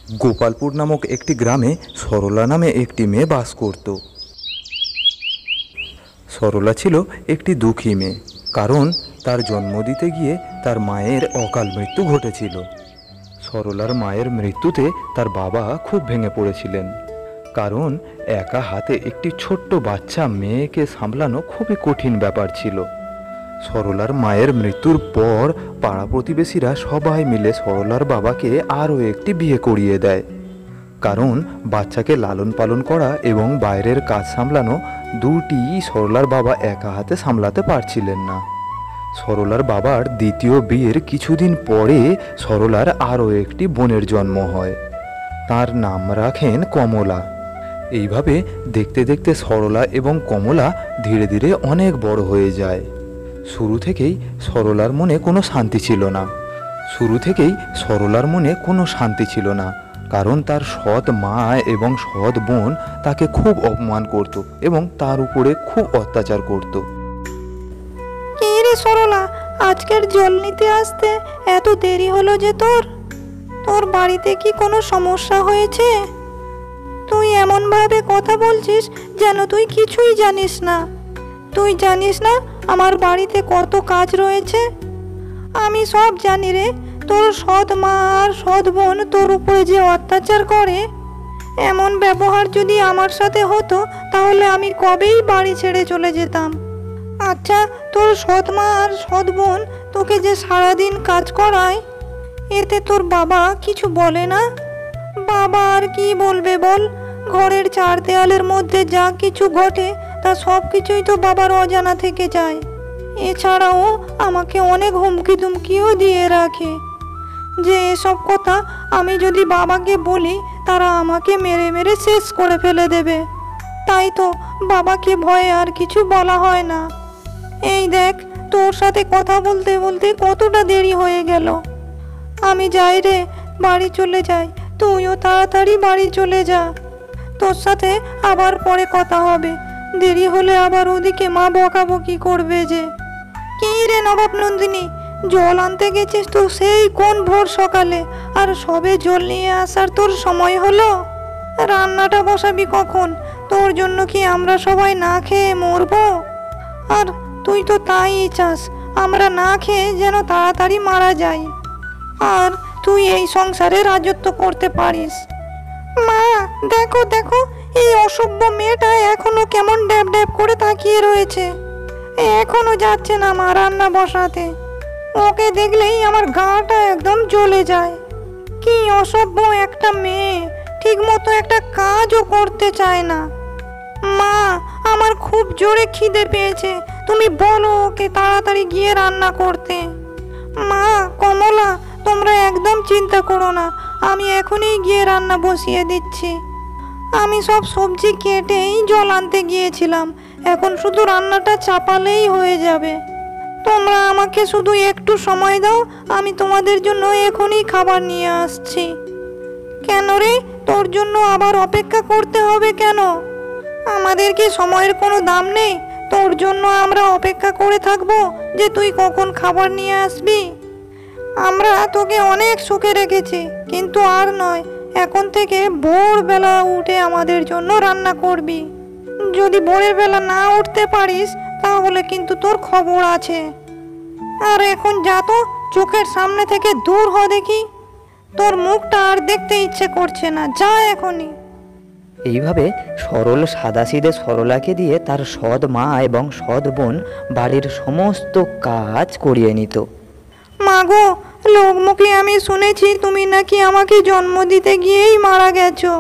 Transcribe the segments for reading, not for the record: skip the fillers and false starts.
গোপালপুর নামক একটি গ্রামে সরলা নামে একটি মেয়ে বাস করত। সরলা ছিল একটি দুঃখী মেয়ে, কারণ তার জন্ম দিতে গিয়ে তার মায়ের অকাল মৃত্যু ঘটেছিল। সরলার মায়ের মৃত্যুতে তার বাবা খুব ভেঙে পড়েছিলেন, কারণ একা হাতে একটি ছোট্ট বাচ্চা মেয়েকে সামলানো খুবই কঠিন ব্যাপার ছিল। সরলার মায়ের মৃত্যুর পর পাড়া প্রতিবেশীরা সবাই মিলে সরলার বাবাকে আরও একটি বিয়ে করিয়ে দেয়, কারণ বাচ্চাকে লালন পালন করা এবং বাইরের কাজ সামলানো দুটি সরলার বাবা একা হাতে সামলাতে পারছিলেন না। সরলার বাবার দ্বিতীয় বিয়ের কিছুদিন পরে সরলার আরও একটি বোনের জন্ম হয়। তার নাম রাখেন কমলা। এইভাবে দেখতে দেখতে সরলা এবং কমলা ধীরে ধীরে অনেক বড় হয়ে যায়। শুরু থেকেই সরলার মনে কোনো শান্তি ছিল না, কারণ তার সৎ মা এবং সৎ বোন তাকে খুব অপমান করত এবং তার উপরে খুব অত্যাচার করত। কি রে সরলা, আজকের জল নিতে আসতে এত দেরি হলো যে? তোর বাড়িতে কি কোনো সমস্যা হয়েছে? তুই এমনভাবে কথা বলছিস যেন তুই কিছুই জানিস না। তুই জানিস না আমার বাড়িতে কত কাজ রয়েছে? আমি সব জানি রে। তোর সৎ মা আর সৎ বোন তোর উপরে যে অত্যাচার করে, এমন ব্যবহার যদি আমার সাথে হতো তাহলে আমি কবেই বাড়ি ছেড়ে চলে যেতাম। আচ্ছা, তোর সৎ মা আর সৎ বোন তোকে যে সারাদিন কাজ করায়, এতে তোর বাবা কিছু বলে না? বাবা আর কি বলবে বল? ঘরের চার দেয়ালের মধ্যে যা কিছু ঘটে তা সব কিছুই তো বাবার অজানা থেকে যায়। এছাড়াও আমাকে অনেক হুমকি ধুমকিও দিয়ে রাখে যে এসব কথা আমি যদি বাবাকে বলি তারা আমাকে মেরে মেরে শেষ করে ফেলে দেবে। তাই তো বাবাকে ভয়ে আর কিছু বলা হয় না। এই দেখ, তোর সাথে কথা বলতে বলতে কতটা দেরি হয়ে গেল। আমি যাই রে, বাড়ি চলে যাই। তুইও তাড়াতাড়ি বাড়ি চলে যা। তোর সাথে আবার পরে কথা হবে। দেরি হলে আবার ওদিকে মা বকাবকি করবে যে। কি রে নবাব নন্দিনী, জল আনতে গেছিস তো সেই কোন ভোর সকালে, আর সবে জল নিয়ে আসার তোর সময় হলো? রান্নাটা বসাবি কখন? তোর জন্য কি আমরা সবাই না খেয়ে মরবো? আর তুই তো তাই চাস, আমরা না খেয়ে যেন তাড়াতাড়ি মারা যাই, আর তুই এই সংসারে রাজত্ব করতে পারিস। মা, দেখো দেখো, এই অসভ্য মেয়েটা এখনো কেমন ড্যাব ড্যাব করে তাকিয়ে রয়েছে। এখনো যাচ্ছে না মা রান্না বসাতে। ওকে দেখলেই আমার গাটা একদম জ্বলে যায়। কি অসভ্য একটা মেয়ে, ঠিক মতো একটা কাজও করতে চায় না। মা, আমার খুব জোরে খিদে পেয়েছে, তুমি বলো ওকে তাড়াতাড়ি গিয়ে রান্না করতে। মা, কমলা, তোমরা একদম চিন্তা করো না, আমি এখনই গিয়ে রান্না বসিয়ে দিচ্ছি। আমি সব সবজি কেটেই জল আনতে গিয়েছিলাম, এখন শুধু রান্নাটা চাপালেই হয়ে যাবে। তোমরা আমাকে শুধু একটু সময় দাও, আমি তোমাদের জন্য এখনই খাবার নিয়ে আসছি। কেন রে, তোর জন্য আবার অপেক্ষা করতে হবে কেন? আমাদের কি সময়ের কোনো দাম নেই? তোর জন্য আমরা অপেক্ষা করে থাকবো যে তুই কখন খাবার নিয়ে আসবি? আমরা তোকে অনেক সুখে রেখেছি, কিন্তু আর নয়, এখন থেকে ভোরবেলা উঠে আমাদের জন্য রান্না করবি। যদি ভোরের বেলা না উঠতে পারিস তাহলে কিন্তু তোর খবর আছে। আর এখন যা তো, চোখের সামনে থেকে দূর হ দেখি। তোর মুখটা আর দেখতে ইচ্ছে করছে না, যা এখনই। এইভাবে সরল সাদাসিধে সরলাকে দিয়ে তার সৎ মা এবং সৎ বোন বাড়ির সমস্ত কাজ করিয়ে নিত। মাগো, লোকমুখে আমি শুনেছি তুমি নাকি আমাকে জন্ম দিতে গিয়েই মারা গেছো।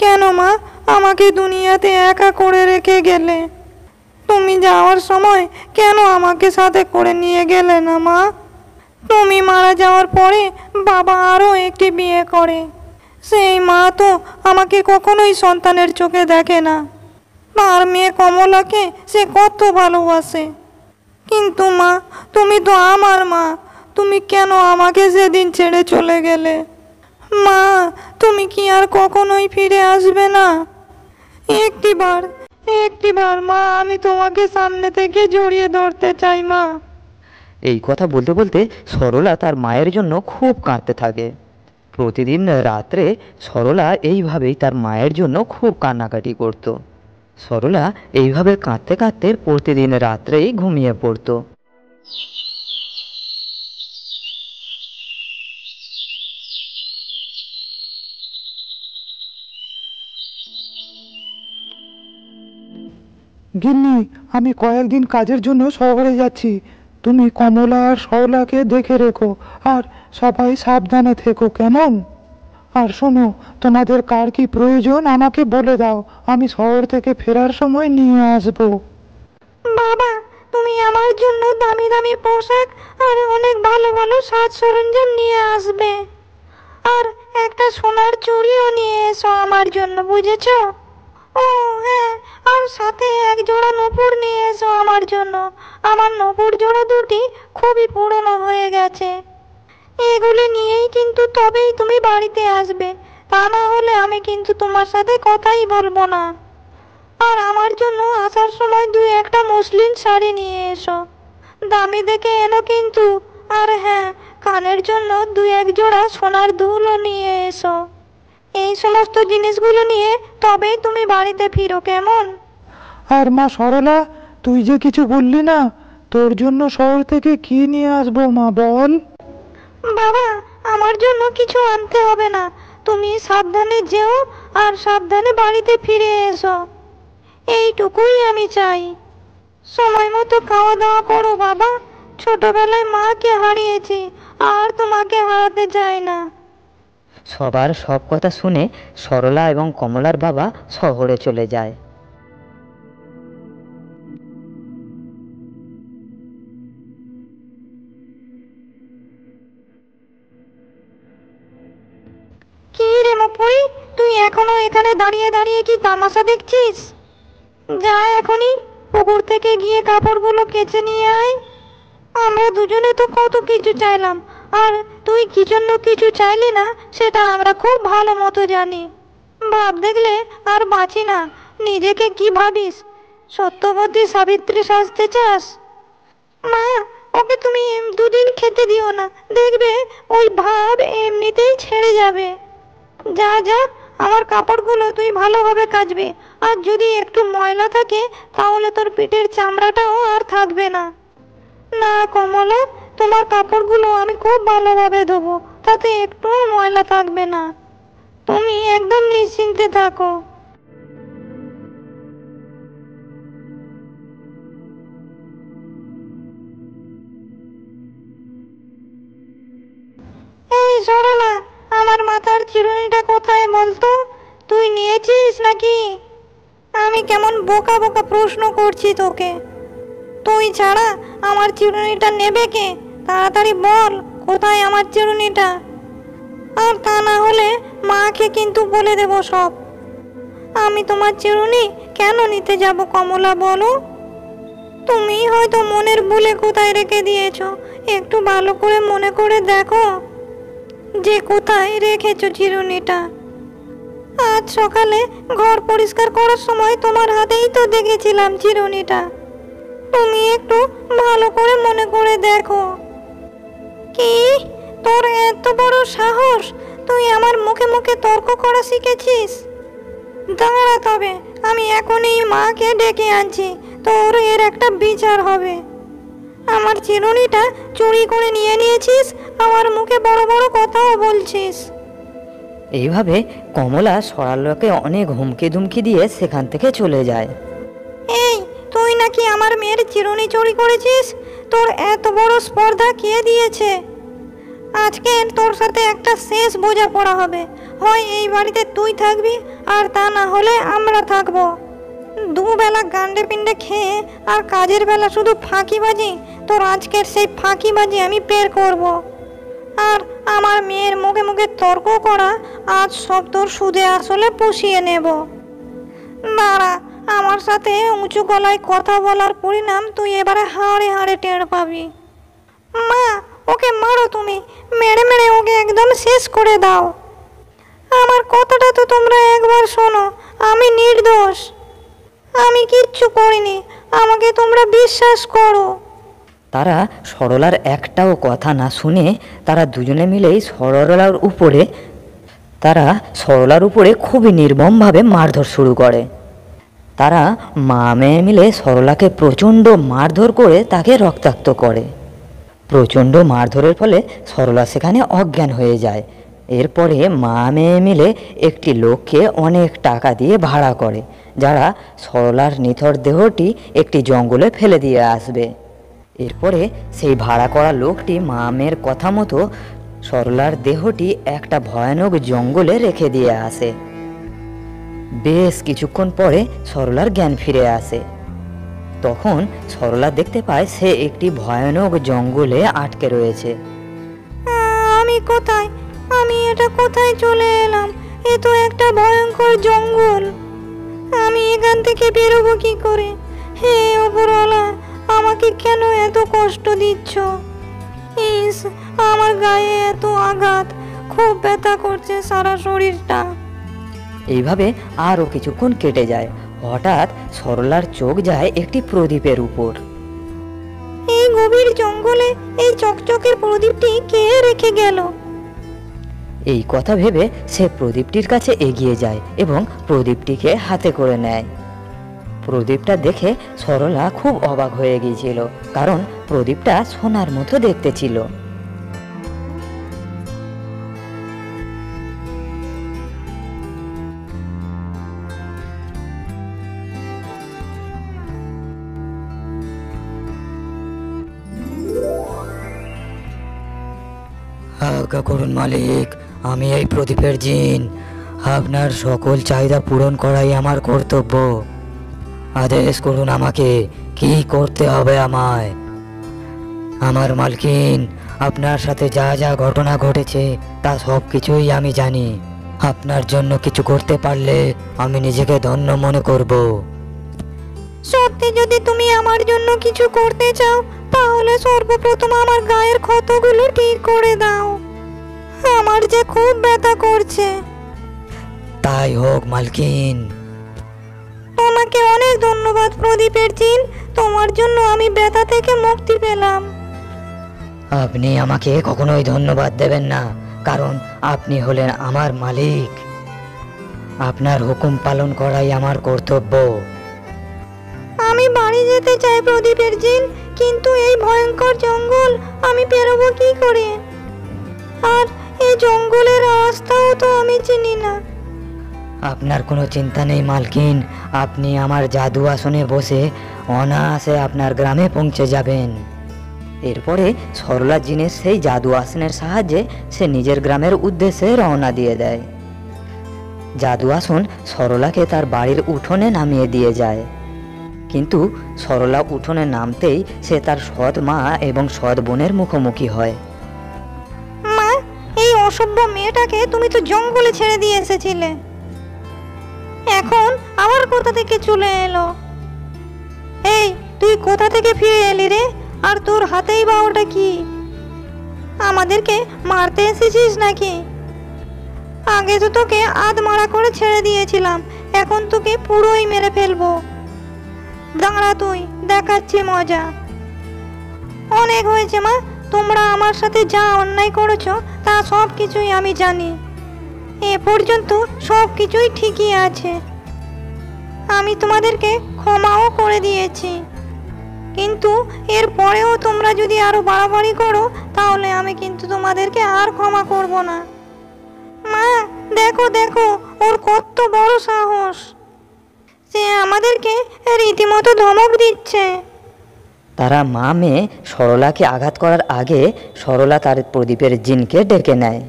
কেন মা, আমাকে দুনিয়াতে একা করে রেখে গেলে? তুমি যাওয়ার সময় কেন আমাকে সাথে করে নিয়ে গেলে না মা? তুমি মারা যাওয়ার পরে বাবা আরও একটি বিয়ে করে। সেই মা তো আমাকে কখনোই সন্তানের চোখে দেখে না। তার মেয়ে কমলাকে সে কত ভালোবাসে। কিন্তু মা, তুমি তো আমার মা, তুমি কেন আমাকে সেদিন ছেড়ে চলে গেলে? মা, তুমি কি আর কখনোই ফিরে আসবে না? একটিবার মা, আমি তোমাকে সামনে থেকে জড়িয়ে ধরতে চাই মা। এই কথা বলতে বলতে সরলা তার মায়ের জন্য খুব কাঁদতে থাকে। প্রতিদিন রাত্রে সরলা এইভাবেই তার মায়ের জন্য খুব কান্নাকাটি করত। সরলা এইভাবে কাঁদতে কাঁদতে প্রতিদিন রাত্রেই ঘুমিয়ে পড়তো। গিন্নি, আমি কয়েকদিন কাজের জন্য শহরে যাচ্ছি। তুমি কমলা আর সরলাকে দেখে রেখো, আর সবাই সাবধানে থেকো, কেমন? আর শোনো, তোমাদের কার কি প্রয়োজন আমাকে বলে দাও, আমি শহর থেকে ফেরার সময় নিয়ে আসবো। বাবা, তুমি আমার জন্য দামি দামি পোশাক আর অনেক ভালো ভালো সাজ সরঞ্জাম নিয়ে আসবে। আর একটা সোনার চুড়িও নিয়ে এসো আমার জন্য, বুঝেছো? ও হ্যাঁ, আর সাথে এক জোড়া নূপুর নিয়ে এসো আমার জন্য। আমার নূপুর জোড়া দুটি খুবই পুরনো হয়ে গেছে। এগুলি নিয়েই কিন্তু তবেই তুমি বাড়িতে আসবে, তা না হলে আমি কিন্তু তোমার সাথে কথাই বলবো না। আর আমার জন্য আসার সময় দুই একটা মসলিন শাড়ি নিয়ে এসো, দামি দেখে এনো কিন্তু। আর হ্যাঁ, কানের জন্য দুই এক জোড়া সোনার দুলও নিয়ে এসো। এই সমস্ত জিনিসগুলো নিয়ে তবেই তুমি বাড়িতে ফিরো, কেমন? আর মা সরলা, তুই যে কিছু বললি না, তোর জন্য শহর থেকে কি নিয়ে আসবো মা, বল? বাবা, আমার জন্য কিছু আনতে হবে না, তুমি সাবধানে যেও আর সাবধানে বাড়িতে ফিরে এসো, এইটুকুই আমি চাই। সময় মতো খাওয়া দাওয়া করো বাবা, ছোটবেলায় মাকে হারিয়েছি, আর তোমাকে হারাতে চাই না। সবার সব কথা শুনে সরলা এবং কমলার বাবা শহরে চলে যায়। কি রে মপুরি, তুই এখনো এখানে দাঁড়িয়ে দাঁড়িয়ে কি তামাশা দেখছিস? যা এখনই পুকুর থেকে গিয়ে কাপড়গুলো কেচে নিয়ে আয়। আমরা দুজনে তো কত কিছু চাইলাম, আর তুই কি জন্য কিছু চাইলি না সেটা আমরা খুব ভালো মতো জানি। ভাব দেখলে আর বাঁচি না, নিজেকে কি ভাবিস? সত্যবতী সাবিত্রী সাজতে চাস? মা, ওকে তুমি দুদিন খেতে দিও না, দেখবে ওই ভাব এমনিতেই ছেড়ে যাবে। যা যা, আমার কাপড়গুলো তুই ভালোভাবে কাচবে, আর যদি একটু ময়লা থাকে তাহলে তোর পিঠের চামড়াটাও আর থাকবে না। না কমলা, তোমার কাপড়গুলো আমি খুব ভালোভাবে ধোবো, তাতে একটু ময়লা থাকবে না। তুমি একদম নিশ্চিন্তে থাকো। এই সরলা, আমার মাথার চিরুনিটা কোথায় বলতো? তুই নিয়েছিস নাকি? আমি কেমন বোকা বোকা প্রশ্ন করছি তোকে। তুই ছাড়া আমার চিরুনিটা নেবে কে? তাড়াতাড়ি বল, কোথায় আমার চিরুনিটা? আর তা না হলে মাকে কিন্তু বলে দেব সব। আমি তোমার চিরুনি কেন নিতে যাব কমলা, বলো? তুমি হয়তো মনের ভুলে কোথায় রেখে দিয়েছো, একটু ভালো করে মনে করে দেখো যে কোথায় রেখেছো চিরুনিটা। আজ সকালে ঘর পরিষ্কার করার সময় তোমার হাতেই তো দেখেছিলাম চিরুনিটা। তুমি একটু ভালো করে মনে করে দেখো। কি, তোর এত বড় সাহস? তুই আমার মুখে মুখে তর্ক করা শিখেছিস? দাঁড়া তবে, আমি এখনই মাকে ডেকে আনছি, তোর এর একটা বিচার হবে। আমার চিরুনিটা চুরি করে নিয়ে নিয়েছিস, আমার মুখে বড় বড় কথাও বলছিস। এইভাবে কমলা সরলাকে অনেক হুমকি ধুমকি দিয়ে সেখান থেকে চলে যায়। এই, তুই নাকি আমার মেয়ের চিরুনি চুরি করেছিস? তোর এত বড় স্পর্ধা কে দিয়েছে? আজকে তোর সাথে একটা শেষ বোঝাপড়া হবে। হয় এই বাড়িতে তুই থাকবি, আর তা না হলে আমরা থাকবো। দুবেলা গান্ডে পিণ্ডে খেয়ে আর কাজের বেলা শুধু ফাঁকিবাজি। তোর আজকের সেই ফাঁকিবাজি আমি বের করব। আর আমার মেয়ের মুখে মুখে তর্ক করা আজ সব তোর সুদে আসলে পুষিয়ে নেব। দাঁড়া, আমার সাথে উঁচু গলায় কথা বলার পরিণাম তুই এবারে হাড়ে হাড়ে টের পাবি। মা, ওকে মারো, তুমি মেরে মেরে ওকে একদম শেষ করে দাও। আমার কথাটা তো তোমরা একবার শোনো, আমি নির্দোষ, আমি কিচ্ছু করিনি, আমাকে তোমরা বিশ্বাস করো। তারা সরলার একটাও কথা না শুনে তারা দুজনে মিলেই সরলার উপরে খুবই নির্মমভাবে মারধর শুরু করে। তারা মা মেয়ে মিলে সরলাকে প্রচণ্ড মারধর করে তাকে রক্তাক্ত করে। প্রচণ্ড মারধরের ফলে সরলা সেখানে অজ্ঞান হয়ে যায়। এরপরে মা মেয়ে মিলে একটি লোককে অনেক টাকা দিয়ে ভাড়া করে, যারা সরলার নিথর দেহটি একটি জঙ্গলে ফেলে দিয়ে আসবে। এরপরে সেই ভাড়া করা লোকটি মা মেয়ের কথা মতো সরলার দেহটি একটা ভয়ানক জঙ্গলে রেখে দিয়ে আসে। বেশ কিছুক্ষণ পরে সরলার জ্ঞান ফিরে আসে। তখন সরলা দেখতে পায় সে একটি ভয়ানক জঙ্গলে আটকে রয়েছে। আমি এটা কোথায় চলে এলাম? এ তো একটা ভয়ঙ্কর জঙ্গল। আমি এখান থেকে বেরোবো কি করে? হে ওপরওয়ালা, আমাকে কেন এত কষ্ট দিচ্ছ? ইস, আমার গায়ে এত আঘাত, খুব ব্যথা করছে সারা শরীরটা। এইভাবে আরও কিছুক্ষণ কেটে যায়। হঠাৎ সরলার চোখ যায় একটি প্রদীপের উপর। এই গভীর জঙ্গলে এই চকচকের প্রদীপটি কে রেখে গেল? এই কথা ভেবে সে প্রদীপটির কাছে এগিয়ে যায় এবং প্রদীপটিকে হাতে করে নেয়। প্রদীপটা দেখে সরলা খুব অবাক হয়ে গিয়েছিল, কারণ প্রদীপটা সোনার মতো দেখতে ছিল। আজ্ঞা করুন মালিক, আমি এই প্রদীপের জিন। আপনার সকল চাহিদা পূরণ করাই আমার কর্তব্য। আদেশ করুন আমাকে, কি করতে হবে আমায়। আমার মালকিন, আপনার সাথে যা যা ঘটনা ঘটেছে তা সব কিছুই আমি জানি। আপনার জন্য কিছু করতে পারলে আমি নিজেকে ধন্য মনে করব। সত্যি যদি তুমি আমার জন্য কিছু করতে চাও, তাহলে সর্বপ্রথম আমার গায়ের ক্ষতগুলো ঠিক করে দাও। আমার যে খুব ব্যথা করছে। তাই হোক মালকিন। তোমাকে অনেক ধন্যবাদ প্রদীপের জিন, তোমার জন্য আমি ব্যথা থেকে মুক্তি পেলাম। আপনি আমাকে কখনোই ধন্যবাদ দেবেন না, কারণ আপনি হলেন আমার মালিক। আপনার হুকুম পালন করাই আমার কর্তব্য। আমি বাড়ি যেতে চাই প্রদীপের জিন, কিন্তু এই ভয়ঙ্কর জঙ্গল আমি পেরোবো কি করে? আর এই জঙ্গলের রাস্তাও তো আমি চিনি না। আপনার কোনো চিন্তা নেই মালকিন, আপনি আমার জাদু আসনে বসে অনায়াসে আপনার গ্রামে পৌঁছে যাবেন। এরপরে সরলা জিনের সেই জাদু আসনের সাহায্যে সে নিজের গ্রামের উদ্দেশ্যে রওনা দিয়ে দেয়। জাদু আসন সরলাকে তার বাড়ির উঠোনে নামিয়ে দিয়ে যায়। কিন্তু সরলা উঠোনে নামতেই সে তার সৎ মা এবং সৎ বোনের মুখোমুখি হয়। মা, এই অসভ্য মেয়েটাকে তুমি তো জঙ্গলে ছেড়ে দিয়ে এসেছিলে, এখন আবার কোথা থেকে চলে এলো? এই, তুই কোথা থেকে ফিরে এলি রে? আর তোর হাতেই বা ওটা কি? আমাদেরকে মারতে এসেছিস নাকি? আগে তো তোকে আধমারা করে ছেড়ে দিয়েছিলাম, এখন তোকে পুরোই মেরে ফেলবো। দাঁড়া, তুই দেখাচ্ছি মজা। অনেক হয়েছে মা, তোমরা আমার সাথে যা অন্যায় করেছো তা সব কিছুই আমি জানি। এ পর্যন্ত সব কিছুই ঠিকই আছে। আমি তোমাদেরকে ক্ষমাও করে দিয়েছি, কিন্তু এর পরেও তোমরা যদি আরো বাড়াবাড়ি করো, তাহলে আমি কিন্তু তোমাদেরকে আর ক্ষমা করব না। মা, দেখো দেখো, ওর কত বড় সাহস! সে আমাদেরকে রীতিমতো ধমক দিচ্ছে। তারা মা মেয়ে সরলাকে আঘাত করার আগে সরলা তার প্রদীপের জিনকে ডেকে নেয়।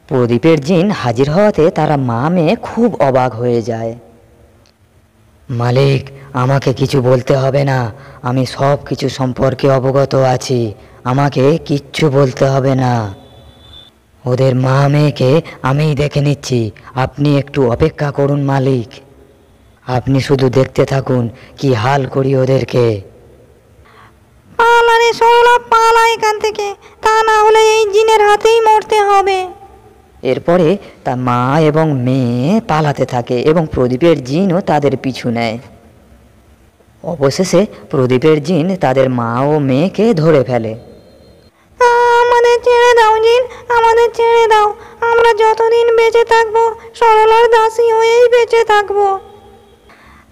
প্রদীপের জিন হাজির হওয়াতে তারা মা মেয়ে খুব অবাক হয়ে যায়। মালিক, আমাকে কিছু বলতে হবে না, আমি সব কিছু সম্পর্কে অবগত আছি, আমাকে কিচ্ছু বলতে হবে না। ওদের মা মেয়েকে আমিই দেখে নিচ্ছি, আপনি একটু অপেক্ষা করুন মালিক। আপনি শুধু দেখতে থাকুন কি হাল করি ওদেরকে। পালা রে সরলা, পালা এখান থেকে, তা না হলে এই জিনের হাতেই মরতে হবে। এরপরে তার মা এবং মেয়ে পালাতে থাকে এবং প্রদীপের জিনও তাদের পিছু নেয়। অবশেষে প্রদীপের জিন তাদের মা ও মেয়েকে ধরে ফেলে। আমাদের ছেড়ে দাও জিন, আমাদের ছেড়ে দাও। আমরা যতদিন বেঁচে থাকবো সরলার দাসী হয়েই বেঁচে থাকবো।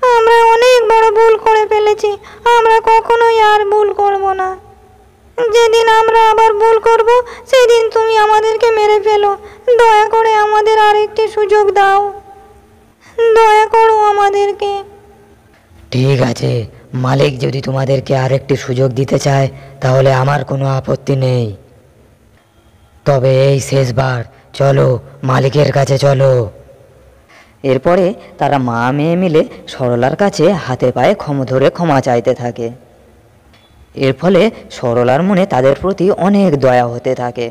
আমরা অনেক বড় ভুল করে ফেলেছি, আমরা কখনোই আর ভুল করব না। যেদিন আমরা আবার ভুল করব সেদিন তুমি আমাদেরকে মেরে ফেলো। দয়া করে আমাদের আরেকটি সুযোগ দাও, দয়া করো আমাদেরকে। ঠিক আছে, মালিক যদি তোমাদেরকে আরেকটি সুযোগ দিতে চায় তাহলে আমার কোনো আপত্তি নেই। তবে এই শেষবার চলো, মালিকের কাছে চলো। এরপরে তারা মা মেয়ে মিলে সরলার কাছে হাতে পায়ে ধরে ক্ষমা চাইতে থাকে। এর ফলে সরলার মনে তাদের প্রতি অনেক দয়া হতে থাকে।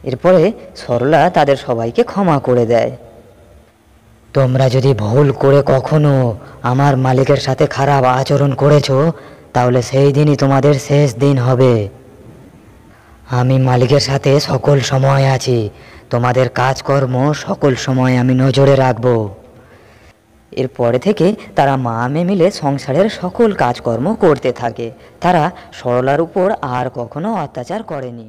এরপরে সরলা তাদের সবাইকে ক্ষমা করে দেয়। তোমরা যদি ভুল করে কখনো আমার মালিকের সাথে খারাপ আচরণ করেছো তাহলে সেই দিনই তোমাদের শেষ দিন হবে। আমি মালিকের সাথে সকল সময় আছি, তোমাদের কাজকর্ম সকল সময় আমি নজরে রাখবো। এরপরে থেকে তারা মা মেয়ে মিলে সংসারের সকল কাজকর্ম করতে থাকে। তারা সরলার উপর আর কখনো অত্যাচার করেনি।